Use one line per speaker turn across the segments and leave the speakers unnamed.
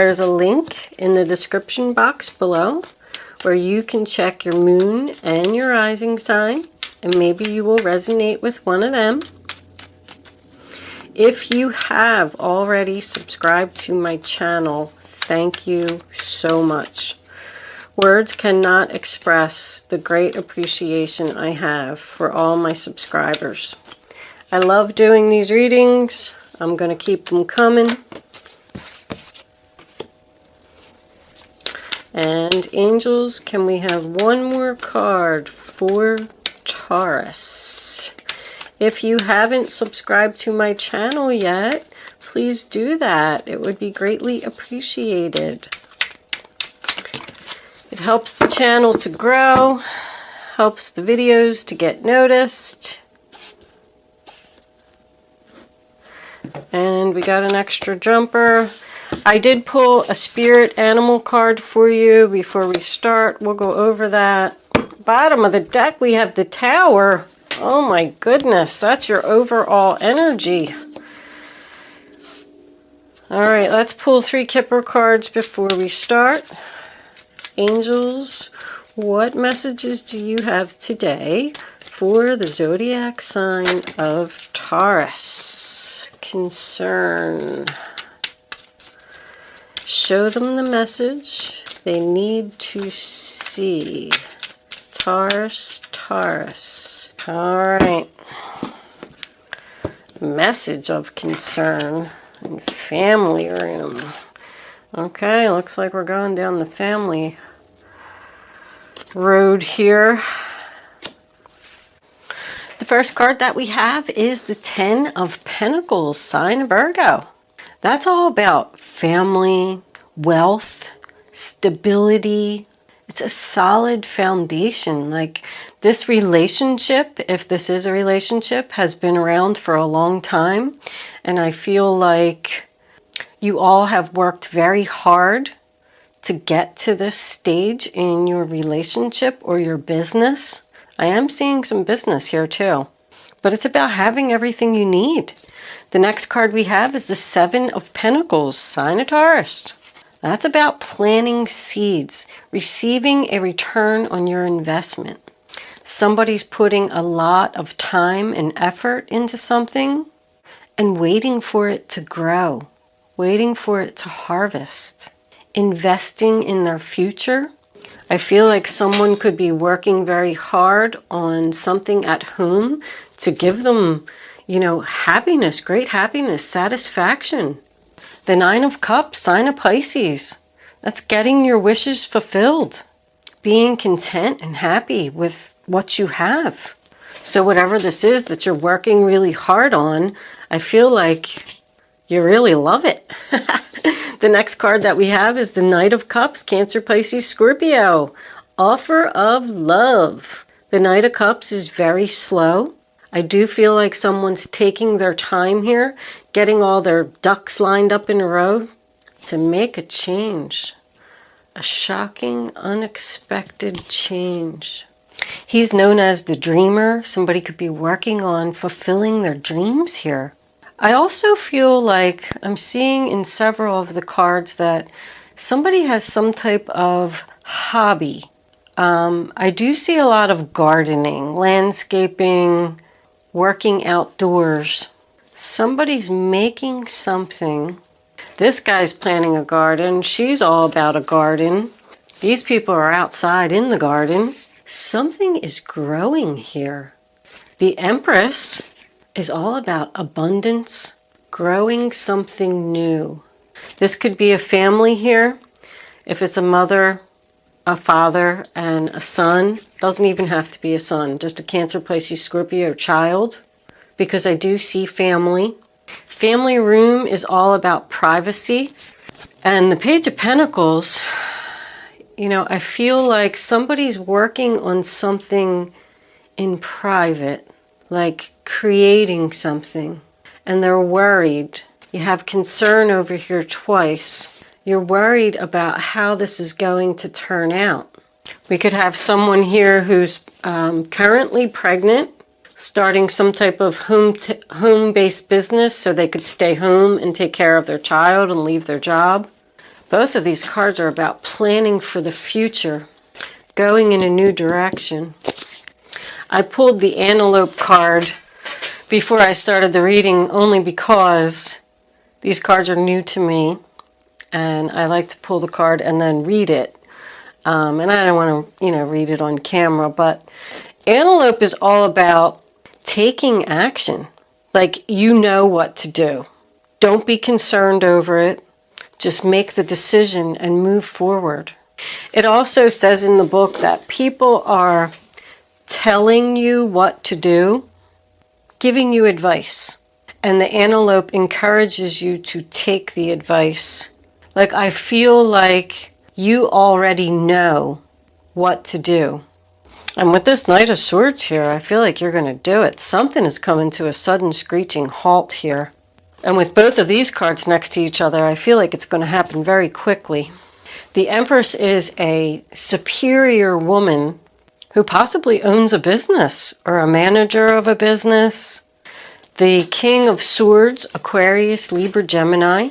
There's a link in the description box below where you can check your moon and your rising sign, and maybe you will resonate with one of them. If you have already subscribed to my channel, thank you so much. Words cannot express the great appreciation I have for all my subscribers. I love doing these readings. I'm going to keep them coming. And angels, can we have one more card for Taurus? If you haven't subscribed to my channel yet, please do that. It would be greatly appreciated. It helps the channel to grow, helps the videos to get noticed. And we got an extra jumper. I did pull a spirit animal card for you before we start. We'll go over that. Bottom of the deck, we have the Tower. Oh my goodness, that's your overall energy. All right, let's pull 3 Kipper cards before we start. Angels, what messages do you have today for the zodiac sign of Taurus? Concern. Show them the message they need to see. Taurus, Taurus. All right. Message of concern in family room. Okay, looks like we're going down the family road here. The first card that we have is the 10 of Pentacles, sign of Virgo. That's all about family, wealth, stability. It's a solid foundation. Like this relationship, if this is a relationship, has been around for a long time. And I feel like you all have worked very hard to get to this stage in your relationship or your business. I am seeing some business here too. But it's about having everything you need. The next card we have is the 7 of Pentacles, sign of Taurus. That's about planting seeds, receiving a return on your investment. Somebody's putting a lot of time and effort into something and waiting for it to grow, waiting for it to harvest, investing in their future. I feel like someone could be working very hard on something at home to give them, you know, happiness, great happiness, satisfaction. The 9 of Cups, sign of Pisces. That's getting your wishes fulfilled. Being content and happy with what you have. So whatever this is that you're working really hard on, I feel like you really love it. The next card that we have is the Knight of Cups, Cancer, Pisces, Scorpio. Offer of love. The Knight of Cups is very slow. I do feel like someone's taking their time here, getting all their ducks lined up in a row to make a change. A shocking, unexpected change. He's known as the dreamer. Somebody could be working on fulfilling their dreams here. I also feel like I'm seeing in several of the cards that somebody has some type of hobby. I do see a lot of gardening, landscaping, working outdoors. Somebody's making something. This guy's planting a garden. She's all about a garden. These people are outside in the garden. Something is growing here. The Empress is all about abundance, growing something new. This could be a family here. If it's a mother, a father, and a son, doesn't even have to be a son, just a Cancer, Pisces, Scorpio child, because I do see family. Family room is all about privacy. And the Page of Pentacles, you know, I feel like somebody's working on something in private, like creating something, and they're worried. You have concern over here twice. You're worried about how this is going to turn out. We could have someone here who's currently pregnant, starting some type of home-based business so they could stay home and take care of their child and leave their job. Both of these cards are about planning for the future, going in a new direction. I pulled the Antelope card before I started the reading only because these cards are new to me and I like to pull the card and then read it. And I don't want to, read it on camera, but Antelope is all about taking action. Like, you know what to do. Don't be concerned over it. Just make the decision and move forward. It also says in the book that people are telling you what to do, giving you advice. And the Antelope encourages you to take the advice. Like, I feel like you already know what to do. And with this Knight of Swords here, I feel like you're going to do it. Something is coming to a sudden screeching halt here. And with both of these cards next to each other, I feel like it's going to happen very quickly. The Empress is a superior woman who possibly owns a business or a manager of a business. The King of Swords, Aquarius, Libra, Gemini.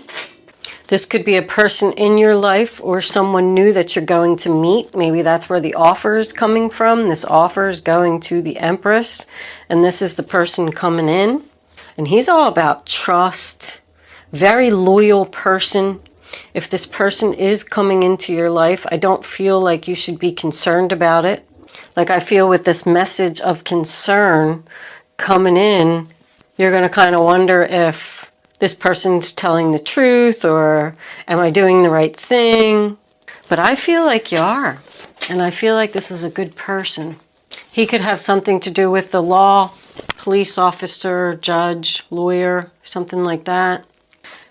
This could be a person in your life or someone new that you're going to meet. Maybe that's where the offer is coming from. This offer is going to the Empress, and this is the person coming in. And he's all about trust, very loyal person. If this person is coming into your life, I don't feel like you should be concerned about it. Like, I feel with this message of concern coming in, you're going to kind of wonder if this person's telling the truth, or am I doing the right thing? But I feel like you are. And I feel like this is a good person. He could have something to do with the law, police officer, judge, lawyer, something like that.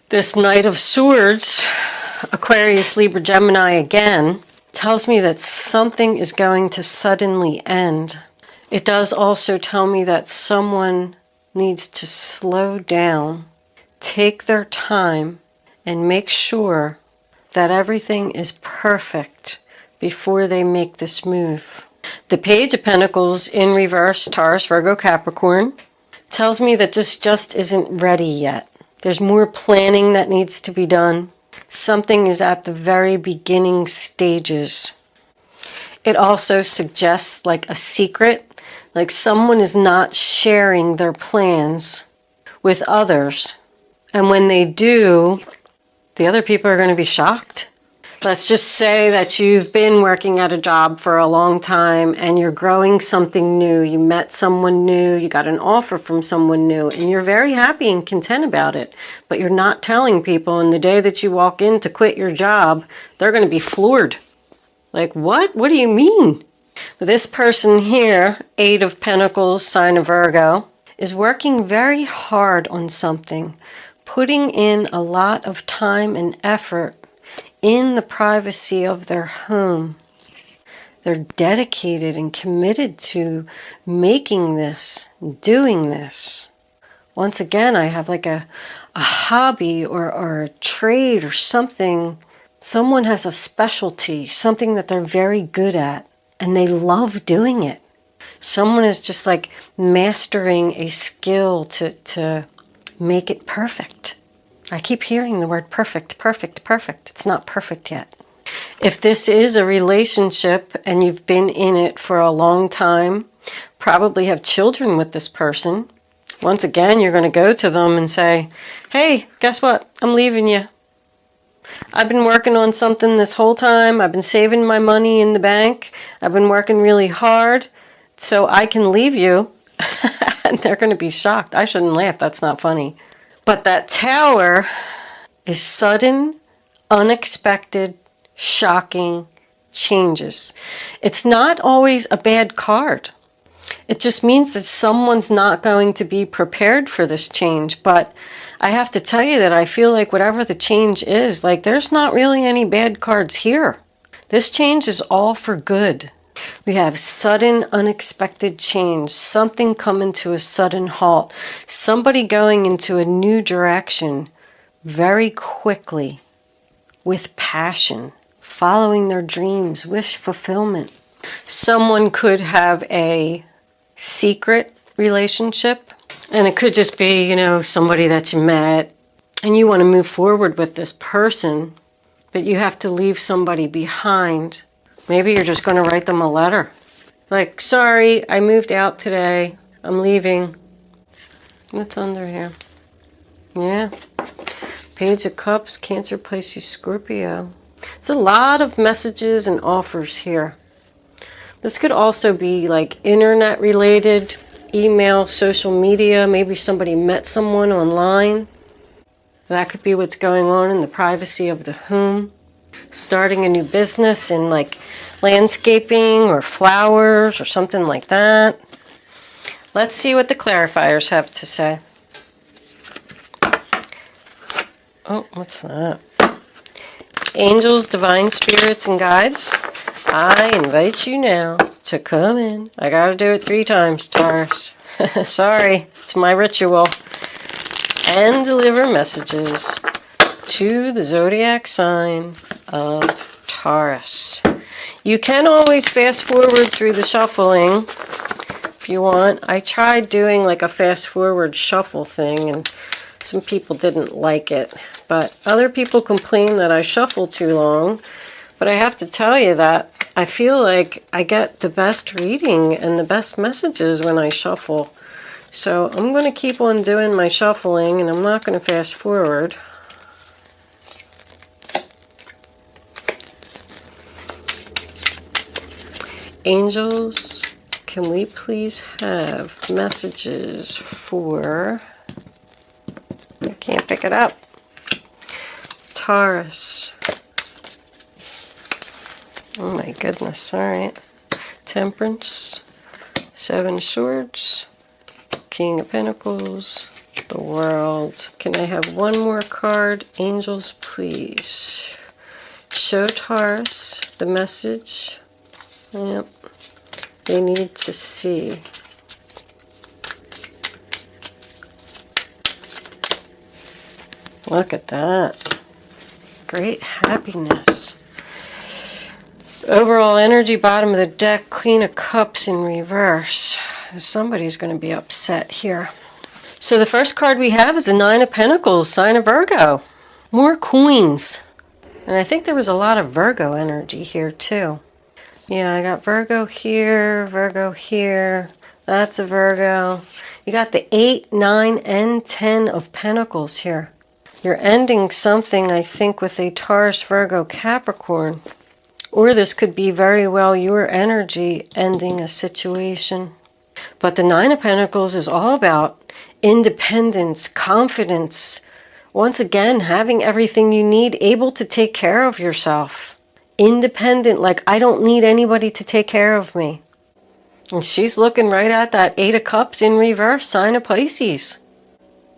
This Knight of Swords, Aquarius, Libra, Gemini again, tells me that something is going to suddenly end. It does also tell me that someone needs to slow down, take their time, and make sure that everything is perfect before they make this move. The Page of Pentacles in reverse, Taurus, Virgo, Capricorn, tells me that this just isn't ready yet. There's more planning that needs to be done. Something is at the very beginning stages. It also suggests like a secret, like someone is not sharing their plans with others. And when they do, the other people are going to be shocked. Let's just say that you've been working at a job for a long time and you're growing something new. You met someone new, you got an offer from someone new, and you're very happy and content about it. But you're not telling people, and the day that you walk in to quit your job, they're going to be floored. Like, what? What do you mean? But this person here, 8 of Pentacles, sign of Virgo, is working very hard on something, putting in a lot of time and effort in the privacy of their home. They're dedicated and committed to making this, doing this. Once again, I have like a hobby or a trade or something. Someone has a specialty, something that they're very good at, and they love doing it. Someone is just like mastering a skill to make it perfect. I keep hearing the word perfect, perfect, perfect. It's not perfect yet. If this is a relationship and you've been in it for a long time, probably have children with this person, once again, you're going to go to them and say, hey, guess what? I'm leaving you. I've been working on something this whole time. I've been saving my money in the bank. I've been working really hard so I can leave you. And they're going to be shocked. I shouldn't laugh. That's not funny. But that Tower is sudden, unexpected, shocking changes. It's not always a bad card. It just means that someone's not going to be prepared for this change. But I have to tell you that I feel like whatever the change is, like there's not really any bad cards here. This change is all for good. We have sudden, unexpected change, something coming to a sudden halt, somebody going into a new direction very quickly with passion, following their dreams, wish fulfillment. Someone could have a secret relationship, and it could just be, somebody that you met and you want to move forward with this person, but you have to leave somebody behind. Maybe you're just going to write them a letter. Like, sorry, I moved out today. I'm leaving. What's under here? Yeah. Page of Cups, Cancer, Pisces, Scorpio. It's a lot of messages and offers here. This could also be like internet related, email, social media. Maybe somebody met someone online. That could be what's going on in the privacy of the home. Starting a new business in like landscaping or flowers or something like that. Let's see what the clarifiers have to say. Oh, what's that? Angels, divine spirits, and guides, I invite you now to come in. I gotta do it 3 times, Taurus. Sorry, it's my ritual. And deliver messages to the zodiac sign of Taurus. You can always fast forward through the shuffling if you want. I tried doing like a fast forward shuffle thing and some people didn't like it. But other people complain that I shuffle too long. But I have to tell you that I feel like I get the best reading and the best messages when I shuffle. So I'm going to keep on doing my shuffling and I'm not going to fast forward. Angels, can we please have messages for... I can't pick it up. Taurus. Oh my goodness, alright. Temperance, 7 of Swords, King of Pentacles, the World. Can I have one more card? Angels, please. Show Taurus the message. Yep. They need to see. Look at that. Great happiness. Overall energy, bottom of the deck, Queen of Cups in reverse. Somebody's going to be upset here. So the first card we have is the 9 of Pentacles, sign of Virgo. More queens. And I think there was a lot of Virgo energy here too. Yeah, I got Virgo here, Virgo here. That's a Virgo. You got the 8, 9, and 10 of Pentacles here. You're ending something, I think, with a Taurus, Virgo, Capricorn. Or this could be very well your energy ending a situation. But the 9 of Pentacles is all about independence, confidence. Once again, having everything you need, able to take care of yourself. Independent, like I don't need anybody to take care of me. And she's looking right at that 8 of Cups in reverse, sign of Pisces.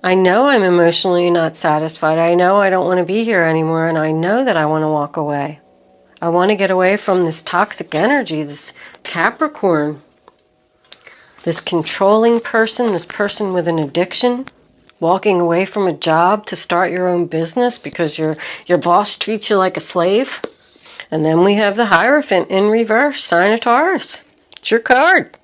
I know I'm emotionally not satisfied. I know I don't want to be here anymore, and I know that I want to walk away. I want to get away from this toxic energy, this Capricorn, this controlling person, this person with an addiction, walking away from a job to start your own business because your boss treats you like a slave. And then we have the Hierophant in reverse, sign of Taurus. It's your card.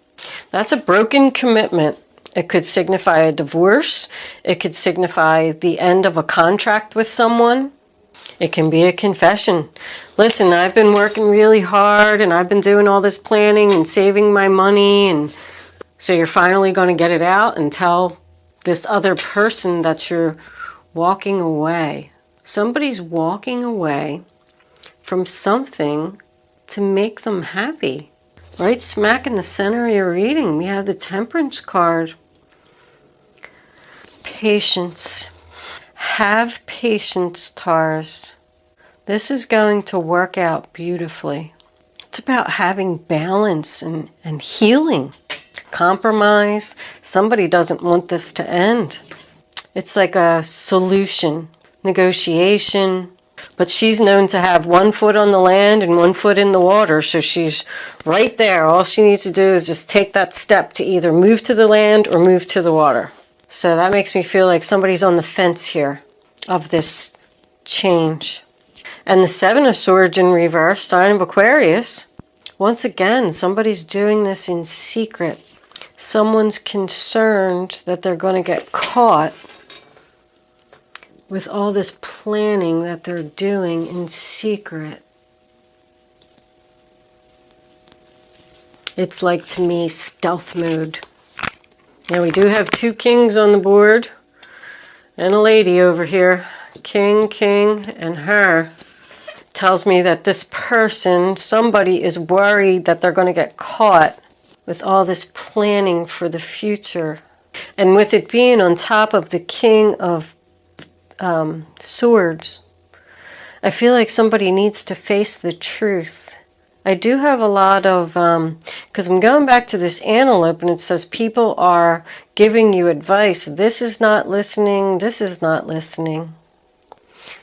That's a broken commitment. It could signify a divorce. It could signify the end of a contract with someone. It can be a confession. Listen, I've been working really hard and I've been doing all this planning and saving my money. And so you're finally going to get it out and tell this other person that you're walking away. Somebody's walking away from something to make them happy. Right smack in the center of your reading, we have the Temperance card. Patience. Have patience, Taurus. This is going to work out beautifully. It's about having balance and healing. Compromise. Somebody doesn't want this to end. It's like a solution, negotiation. But she's known to have 1 foot on the land and 1 foot in the water. So she's right there. All she needs to do is just take that step to either move to the land or move to the water. So that makes me feel like somebody's on the fence here of this change. And the 7 of Swords in reverse, sign of Aquarius. Once again, somebody's doing this in secret. Someone's concerned that they're going to get caught with all this planning that they're doing in secret. It's like, to me, stealth mode. Now we do have 2 kings on the board and a lady over here. King, and her. Tells me that this person, somebody is worried that they're going to get caught with all this planning for the future. And with it being on top of the King of Swords, I feel like somebody needs to face the truth. I do have a lot of, because I'm going back to this antelope, and it says people are giving you advice. This is not listening. This is not listening.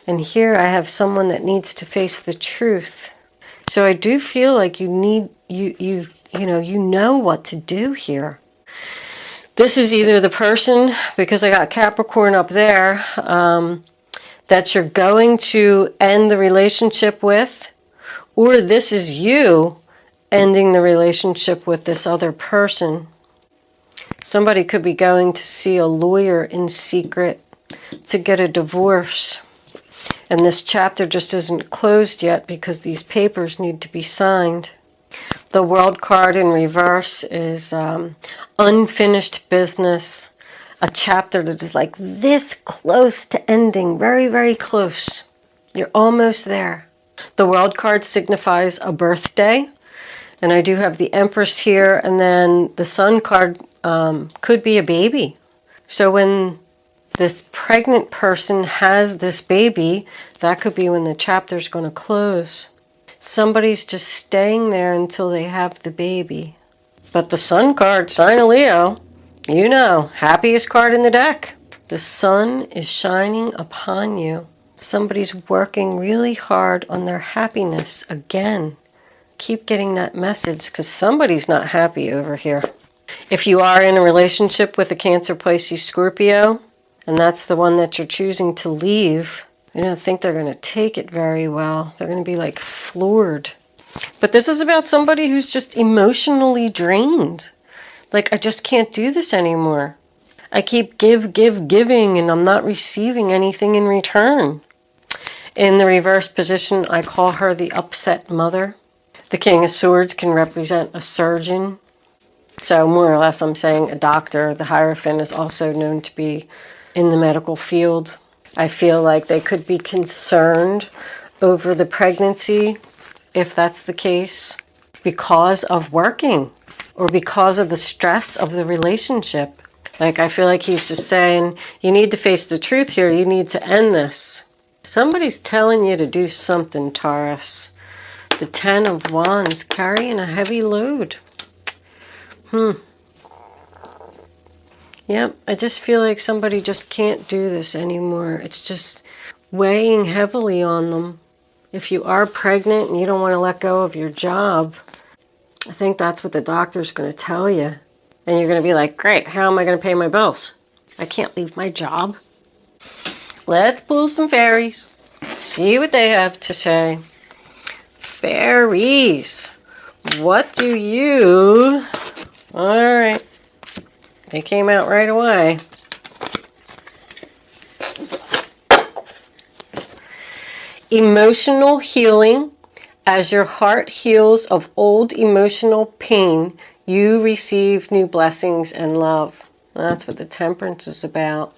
And here I have someone that needs to face the truth. So I do feel like you need, you know what to do here. This is either the person, because I got Capricorn up there, that you're going to end the relationship with, or this is you ending the relationship with this other person. Somebody could be going to see a lawyer in secret to get a divorce. And this chapter just isn't closed yet because these papers need to be signed. The World card in reverse is unfinished business. A chapter that is like this close to ending. Very, very close. You're almost there. The World card signifies a birthday. And I do have the Empress here. And then the Sun card could be a baby. So when this pregnant person has this baby, that could be when the chapter's going to close. Somebody's just staying there until they have the baby. But the Sun card, sign of Leo, you know, happiest card in the deck. The sun is shining upon you. Somebody's working really hard on their happiness again. Keep getting that message because somebody's not happy over here. If you are in a relationship with a Cancer, Pisces, Scorpio, and that's the one that you're choosing to leave, I don't think they're going to take it very well. They're going to be like floored. But this is about somebody who's just emotionally drained. Like, I just can't do this anymore. I keep giving, and I'm not receiving anything in return. In the reverse position, I call her the upset mother. The King of Swords can represent a surgeon. So more or less I'm saying a doctor. The Hierophant is also known to be in the medical field. I feel like they could be concerned over the pregnancy, if that's the case, because of working or because of the stress of the relationship. Like, I feel like he's just saying, you need to face the truth here. You need to end this. Somebody's telling you to do something, Taurus. The 10 of Wands, carrying a heavy load. Yep, I just feel like somebody just can't do this anymore. It's just weighing heavily on them. If you are pregnant and you don't want to let go of your job, I think that's what the doctor's going to tell you. And you're going to be like, great, how am I going to pay my bills? I can't leave my job. Let's pull some fairies. See what they have to say. Fairies, what do you... All right. They came out right away. Emotional healing. As your heart heals of old emotional pain, you receive new blessings and love. That's what the Temperance is about.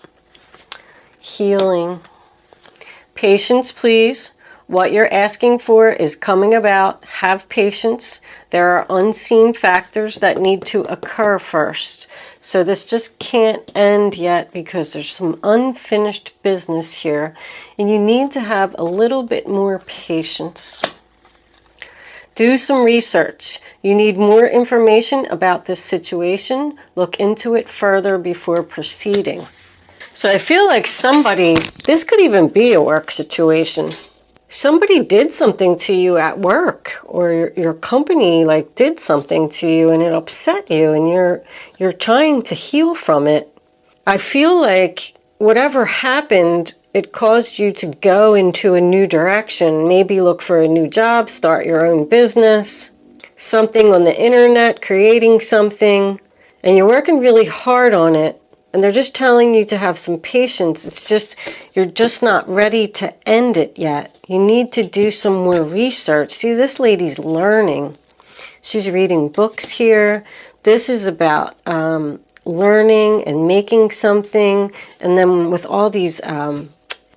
Healing. Patience, please. What you're asking for is coming about. Have patience. There are unseen factors that need to occur first. So this just can't end yet because there's some unfinished business here. And you need to have a little bit more patience. Do some research. You need more information about this situation. Look into it further before proceeding. So I feel like somebody, this could even be a work situation. Somebody did something to you at work, or your company like did something to you and it upset you, and you're trying to heal from it. I feel like whatever happened, it caused you to go into a new direction. Maybe look for a new job, start your own business, something on the internet, creating something, and you're working really hard on it. And they're just telling you to have some patience. It's just, you're just not ready to end it yet. You need to do some more research. See, this lady's learning. She's reading books here. This is about learning and making something. And then with all these,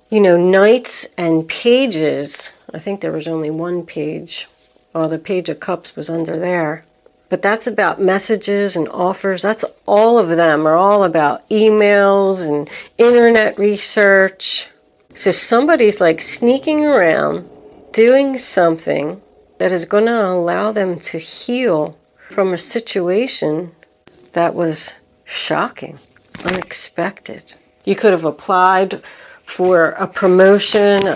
knights and pages. I think there was only one page. Oh, the Page of Cups was under there. But that's about messages and offers. That's all of them are all about emails and internet research. So somebody's like sneaking around doing something that is going to allow them to heal from a situation that was shocking, unexpected. You could have applied for a promotion,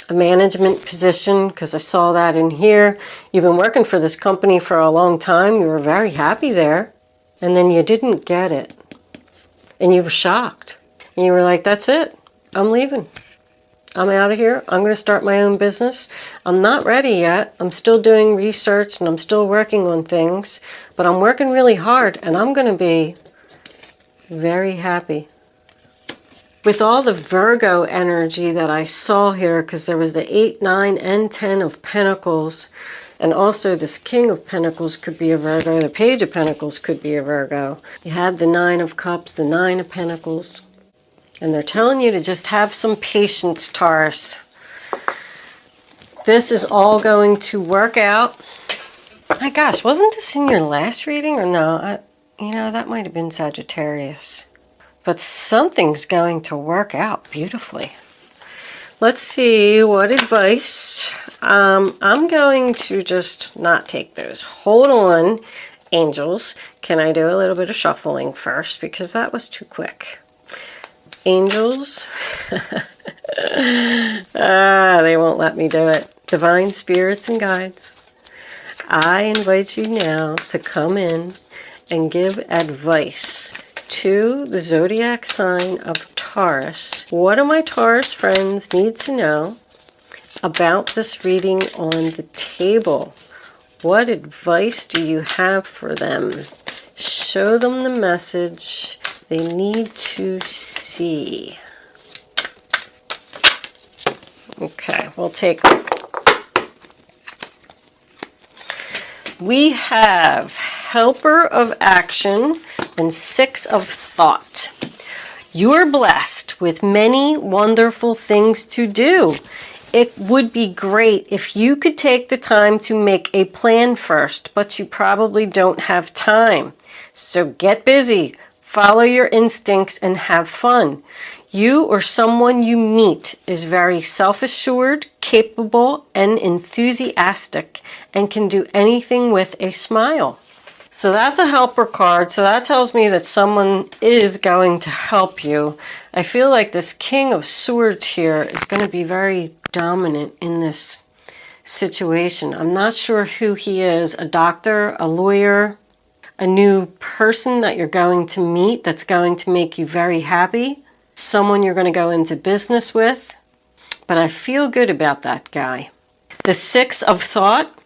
a management position, because I saw that in here. You've been working for this company for a long time. You were very happy there, and then you didn't get it. And you were shocked. And you were like, that's it. I'm leaving. I'm out of here. I'm going to start my own business. I'm not ready yet. I'm still doing research and I'm still working on things, but I'm working really hard and I'm going to be very happy. With all the Virgo energy that I saw here, because there was the 8, 9, and 10 of Pentacles, and also this King of Pentacles could be a Virgo, the Page of Pentacles could be a Virgo. You had the 9 of Cups, the 9 of Pentacles, and they're telling you to just have some patience, Taurus. This is all going to work out. My gosh, wasn't this in your last reading or no? That might have been Sagittarius. But something's going to work out beautifully. Let's see what advice. I'm going to just not take those. Hold on, angels. Can I do a little bit of shuffling first? Because that was too quick. Angels. They won't let me do it. Divine spirits and guides. I invite you now to come in and give advice to the zodiac sign of Taurus. What do my Taurus friends need to know about this reading on the table? What advice do you have for them? Show them the message they need to see. Okay, we'll take. We have Helper of Action and 6 of Thought. You're blessed with many wonderful things to do. It would be great if you could take the time to make a plan first, but you probably don't have time. So get busy, follow your instincts, and have fun. You or someone you meet is very self-assured, capable, and enthusiastic, and can do anything with a smile. So that's a helper card. So that tells me that someone is going to help you. I feel like this King of Swords here is going to be very dominant in this situation. I'm not sure who he is. A doctor, a lawyer, a new person that you're going to meet that's going to make you very happy. Someone you're going to go into business with. But I feel good about that guy. The 6 of Thought.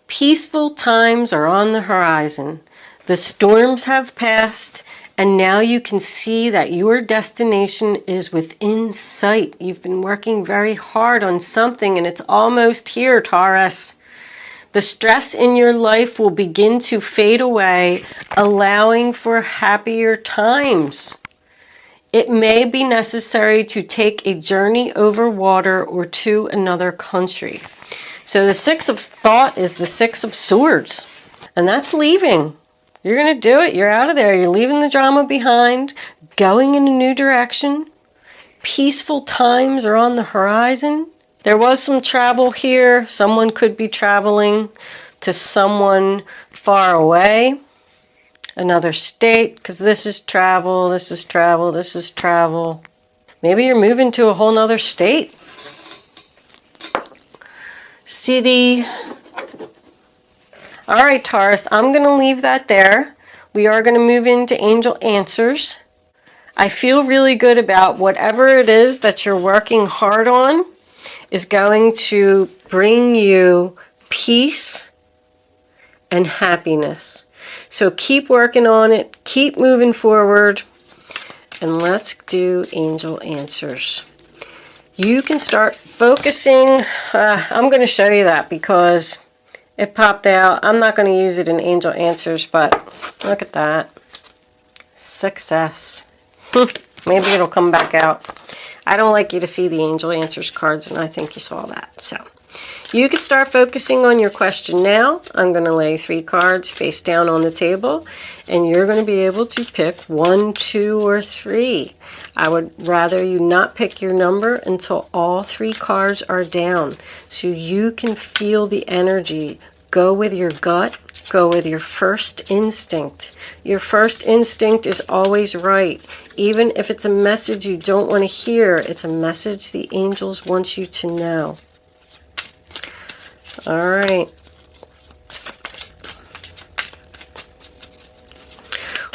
Peaceful times are on the horizon. The storms have passed, and now you can see that your destination is within sight. You've been working very hard on something, and it's almost here, Taurus. The stress in your life will begin to fade away, allowing for happier times. It may be necessary to take a journey over water or to another country. So the 6 of Thought is the 6 of Swords. And that's leaving. You're going to do it. You're out of there. You're leaving the drama behind, going in a new direction. Peaceful times are on the horizon. There was some travel here. Someone could be traveling to someone far away. Another state, because this is travel, this is travel, this is travel. Maybe you're moving to a whole nother state. City. All right, Taurus, I'm going to leave that there. We are going to move into angel answers. I feel really good about whatever it is that you're working hard on is going to bring you peace and happiness. So keep working on it. Keep moving forward. And let's do angel answers. You can start focusing. I'm going to show you that because it popped out. I'm not going to use it in angel answers, but look at that. Success. Maybe it'll come back out. I don't like you to see the angel answers cards, and I think you saw that. So you can start focusing on your question now. I'm going to lay 3 cards face down on the table, and you're going to be able to pick 1, 2, or 3. I would rather you not pick your number until all 3 cards are down, so you can feel the energy. Go with your gut. Go with your first instinct. Your first instinct is always right. Even if it's a message you don't want to hear, it's a message the angels want you to know. All right.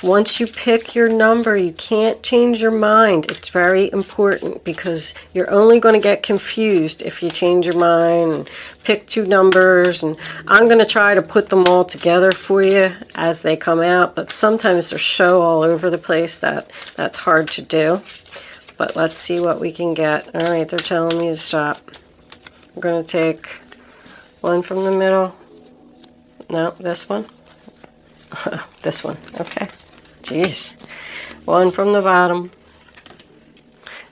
Once you pick your number, you can't change your mind. It's very important because you're only going to get confused if you change your mind and pick 2 numbers. And I'm going to try to put them all together for you as they come out, but sometimes they're so all over the place that's hard to do. But let's see what we can get. All right, they're telling me to stop. I'm going to take 1 from the middle. No, this one. This one, okay. Jeez. 1 from the bottom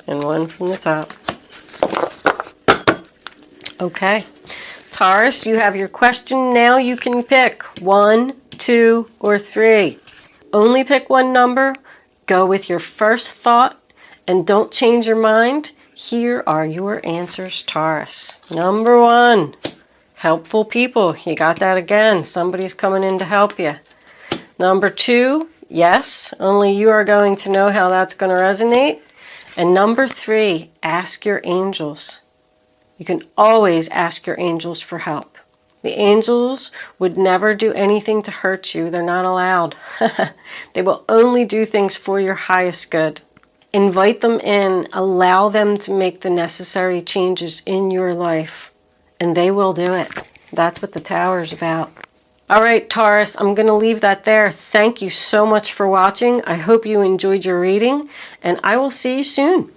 and 1 from the top. Okay. Taurus, you have your question now. You can pick 1, 2, or 3. Only pick 1 number. Go with your first thought and don't change your mind. Here are your answers, Taurus. Number 1, helpful people. You got that again. Somebody's coming in to help you. Number 2, yes, only you are going to know how that's going to resonate. And number 3, ask your angels. You can always ask your angels for help. The angels would never do anything to hurt you. They're not allowed. They will only do things for your highest good. Invite them in. Allow them to make the necessary changes in your life. And they will do it. That's what the Tower is about. All right, Taurus, I'm going to leave that there. Thank you so much for watching. I hope you enjoyed your reading, and I will see you soon.